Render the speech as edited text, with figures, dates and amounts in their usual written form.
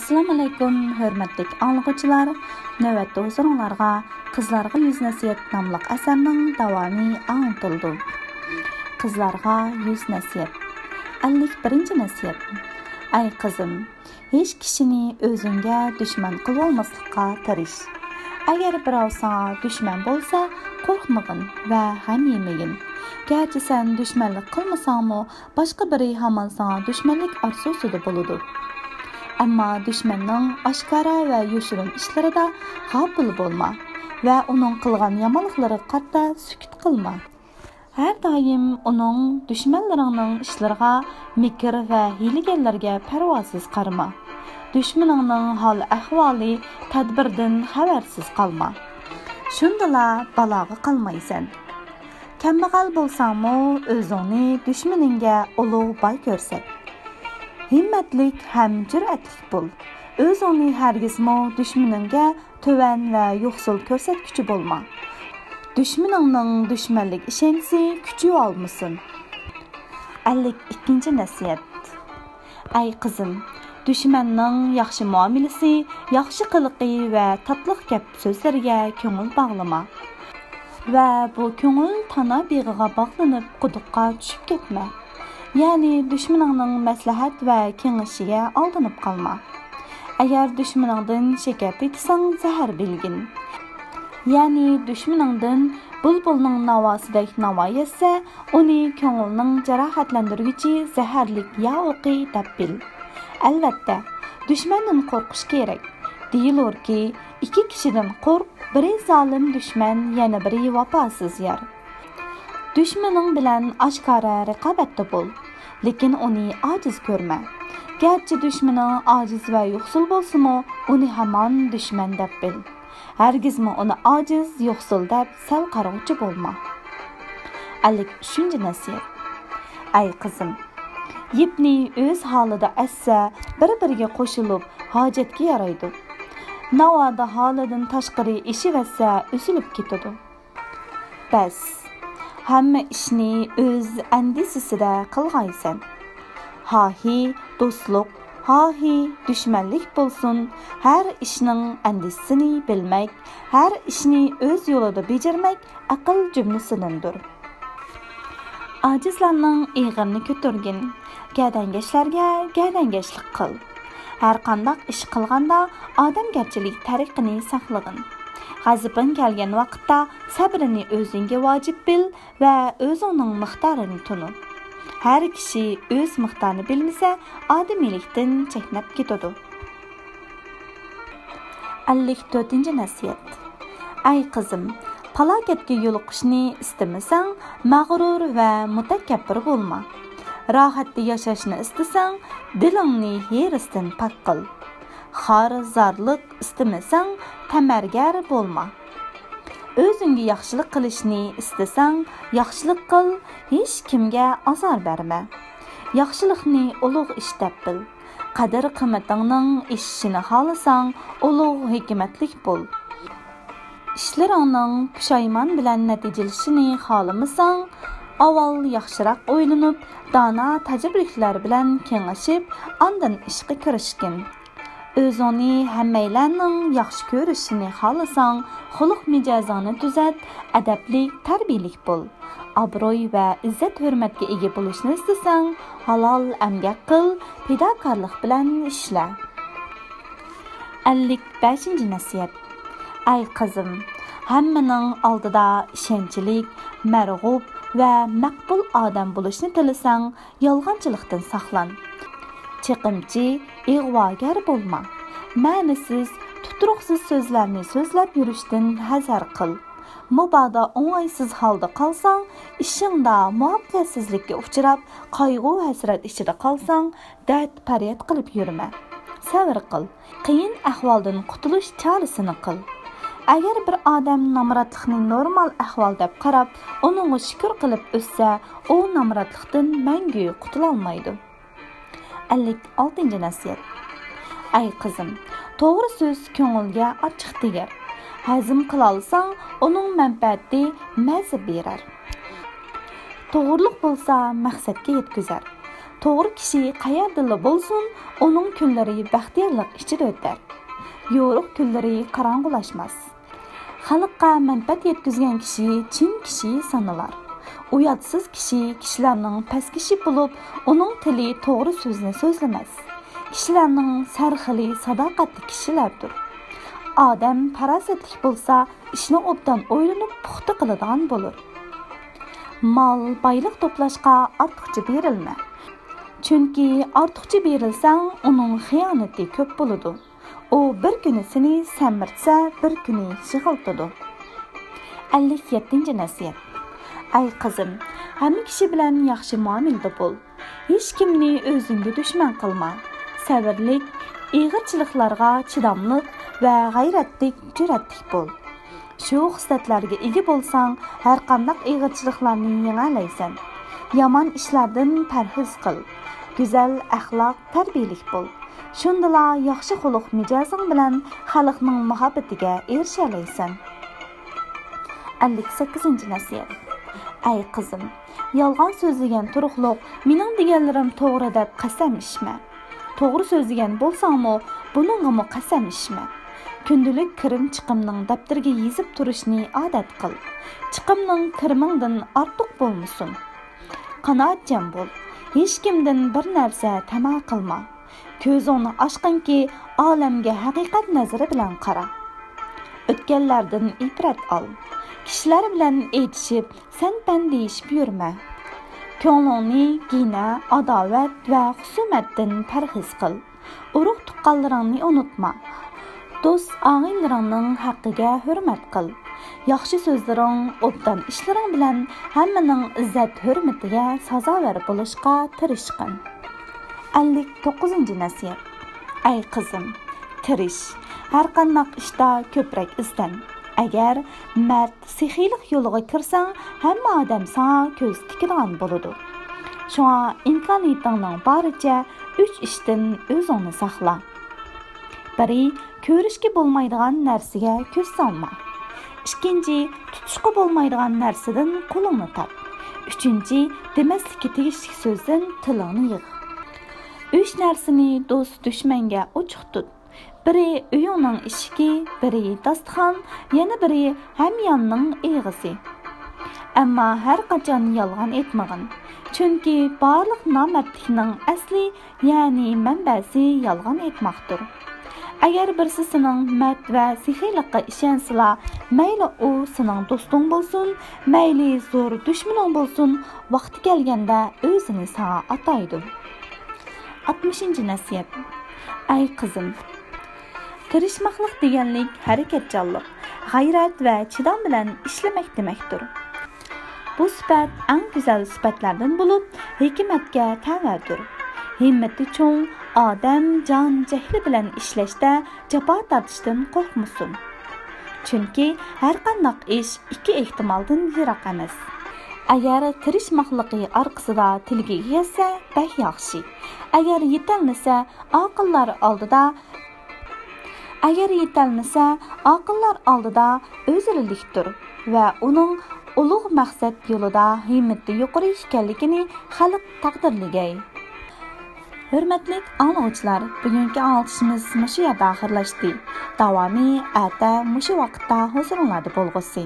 Assalamu alaykum, hörmətli anlıqçılar. Növbətdə huzurunlarga Qızlarga yüz nəsihət namlıq əsərinin davamı anlatıldı. Qızlarga yüz nəsihət. 51-ci nəsihət. Ay qızım, heç kişini özünge düşman qılıb olmaslıqqa tiriş. Əgər birov sana düşman bolsa, qorxmağın və həm yemegin. Gerçi sen düşmanlık qılmasanmı, başqa biri haman sana düşmanlık arzusuda boludu. Amma düşmanның aşkara və yoşurun işlərində gafil bolma və onun qılğan yamanlıqları qarta sükut qılma. Hər daim onun düşmanlarının işlərə, mikir və hiyləgərlərə pərvasız qarama. Düşmanının hal əhvali tədbirdən xəbərsiz qalma. Şundala balağa qalmaysan. Kəmbəğal bolsanmı özünü düşmanınğa ulu bay görsət. Himmetlik hem cüretlik bul. Öz onu hergizmo düşmanınga töven ve yoxsul körsetküçü bolma. Düşmanının düşmanlık işensi küçüğü almışsın. 52-ci nəsihət. Ay kızım, düşmanның yaxşı muamelesi, yaxşı qılıqı ve tatlıq gəp sözlərə köngül bağlama. Ve bu köngül tana biğiga bağlanıp quduqqa düşüp ketmə. Yani düşmanının məsləhət və kengişiyə aldanıb qalma. Əgər düşmanından şeker etisən, zəhər bilgin. Yani düşmanından bulbulның navasıdək nava yetse, onu köngülның cərahatləndirgücü zəhərlik ya oqi dəb bil. Əlbəttə, düşmandan qorquş gerek. Deyilur ki, iki kişiden qorq, biri zalim düşman, yana biri vapasız yer. Düşmanın bilen aşkara rəqabətdə bol. Lekin onu aciz görmə. Gerçi düşmanı aciz ve yoxsul bolsumu, onu haman düşman dəb bil. Hergizmi onu aciz, yoxsul dəb səl qarağıcı bolma. 53-cü nəsihət. Ay kızım, yipni öz halıda əssə, bir-biriga qoşulub hacetki yaraydı. Navada halıdan taşqırı işi vəsə üzülüb ketidu. Bəs, həmmə işini öz əndisisində qılğaysan. Hahi dostluq, hahi düşmanlık bolsun, hər işinin əndisini bilmək, hər işini öz yolunda becermək aql cümlesinindir. Acizlərinin iğrini kötürgin, gədəngeçlərə gədəngeçlik qıl. Hər qandaq iş qılğanda adamgerçilik tariqini saqlığın. Gazibin kelgen vaqtda sabrini özünge vacib bil və öz onun miqdarını tunu. Hər kişi öz miqdarını bilməsə, adamilikdən çəkinib ketidu. 54-ci nəsihət. Ay qızım, falaketga yoluqishni istəməsən, mağrur və mutakabbir bolma. Rahatda yaşashni istəsən, dilingni herisdən pak qil. Xar zarlıq istəməsən, təmərgər bolma. Özünge yaxşılıq qilishni istəsən, yaxşılıq qil, heç kimə azar vermə. Yaxşılıqni uluq iş dəb bil. Qadir qiymətingning işini xalasan, uluq hikmətlik bol. İşləringning pushayman bilan natijalashini xalamasan, avval yaxshiroq o'ylanib, dana tajribaliklar bilan kengashib, andan ishga kirishgin. Özünü həmməylərinin yaxşı görüşünü xalasan, xuluq micazını düzət, ədəblik, tərbiyelik bol. Abroy və izzət hörmətə ega bo'lishni istəsən, halal əmgək qil, fidokorlik bilan ishla. 55-ci nəsihət. Ay qızım, hammaning oldida ishonchlik, mərğub və məqbul adam bo'lishni tilasan, yolg'onchilikdan saqlan. Çeqimçi, ig'vogar bolma. Ma'nisiz, tuturuqsiz sözlərini sözləb yürüşdən həzər qıl. Mubada o'ng'aysiz holda qalsan, ishingda muvaffaqiyatsizlikka uchrab, qayg'u hasrat ichida qalsan, dard faryod qilib yurma. Sabr qil. Qiyin ahvoldan qutulish chorasini qil. Agar bir odam namratlikni normal ahvol deb qarab, uningga shukr qilib o'ssa, u namratlikdan mangu qutula olmaydi. 56-cı nəsihət. Ay qızım, to'g'ri söz ko'ngilga ochiq tegar. Hazm qilalsan, onun mənfəəti məzə berar. Toğruluq bolsa məqsədə yetkizər. To'g'ri kishi qayerdala bo'lsin, uning kunlari baxtiyorlik ichida o'tar. Yo'ruq kunlari qorong'ulashmas. Xalqqa manfaat yetkazgan kishi chin kishi sanalar. Uyatsiz kishi kishilarning pastkishi bo'lib, uning tili to'g'ri so'zni so'zlamas. Kishilarning sarxili sadoqatli kishilardir. Odam farosatli bo'lsa, ishni obdan o'ylanib puxta qiladigan bo'lar. Mal, boylik to'plashga ortiqcha berilma. Chunki ortiqcha berilsang, uning xiyonati ko'p bo'ladi. O bir kuni seni samirtsa, bir kuni yig'iltadi. 57. nasihat. Ay qizim, hamma kishi bilan yaxshi muomalada bo'l. Hech kimni o'zingga dushman qilma. Sabrlik, ig'irchiliklarga chidamlik va g'ayratlik, jur'atlik bo'l. Shu xislatlarga ega bo'lsang, har qanday ig'irchiliklarni yengalaysan. Yomon ishlardan parhez qil. Go'zal axloq, tarbiyalik bo'l. Shundala yaxshi xuluq mijozing bilan xalqning muhabbatiga erisha olaysan. 58. nasihat. Ay qizim, yolg'on so'zlagan turuqliq, mening deganlarim to'g'ri deb qasam ichma. To'g'ri so'zlagan bo'lsangmi, buningga qasam ichma. Kundalik kirim chiqimning daftarga yozib turishni odat qil. Chiqimning kirimingdan ortiq bo'lmasin. Qanoatchan bo'l. Hech kimdan bir narsa tama qilma. Ko'zingni ochqinki, olamga haqiqat nazari bilan qara. O'tganlardan ibrat ol. Kishilar bilan aytishib, san-pan deyishib yurma. Ko'nglingni gina, adovat va husumatdan parhez qil. Urug' tuqqanlaringni unutma. Do'st og'aylaringning haqqiga hurmat qil. Yaxshi so'zlaring, obdan ishlaring bilan hammaning izzat hurmatiga sazovor bo'lishga tirishqin. 59. nasihat. Ay qizim, tirish. Har qanday ishda ko'proq izdan. Agar mard sexiylik yo'liga kirsang, hamma odam sana ko'z tikadigan bo'ladi. Shunga imkoniyatingning boricha 3 ishdan o'zingni saqla. Biri, ko'rishga bo'lmaydigan narsaga ko'z solma. Ikkinchi, tutishga bo'lmaydigan narsadan qo'lingni tap. Uchinchi, demaslikka tegishli so'zdan tilingni yig'. 3 narsani do'st dushmanga ochiq tut. Biri uyingning eshigi, biri dasturxon, yana biri hamyonning eg'isi. Ammo har qachon yolg'on aytmag'in. Chunki barliq nomardlikning asli, ya'ni manbasi yolg'on aytmoqdir. Agar birisi sening mard va sexiylikqa ishonsila, mayli u sening do'sting bo'lsin, mayli zo'r dushmaning bo'lsin, vaqti kelganda o'zini sana ataydi. 60. nasihat. Ay qizim, tirishmoqlik deganlik harakatchanlik, g'ayrat va chidam bilan ishlamak demakdir. Bu sifat eng go'zal sifatlardan bo'lib, hikmatga tavardir. Himmati cho'ng odam jon jahli bilan ishlashda jafo tortishdan qo'rqmasin. Chunki har qanday ish ikki ehtimoldan yiroq emas. Agar tirishmoqligi orqasida tilga yetsa, bak yaxshi. Agar yetolmasa, aqllar oldida o'zlilikdir va uning ulug' maqsad yo'lida himmati yuqori ekanligini xalq taqdirligay. Hurmatli anglovchilar, bugungi anglitishimiz mushu yerda oxirlashdi. Davomi ata mushu vaqtda huzuringlarda bo'lg'usi.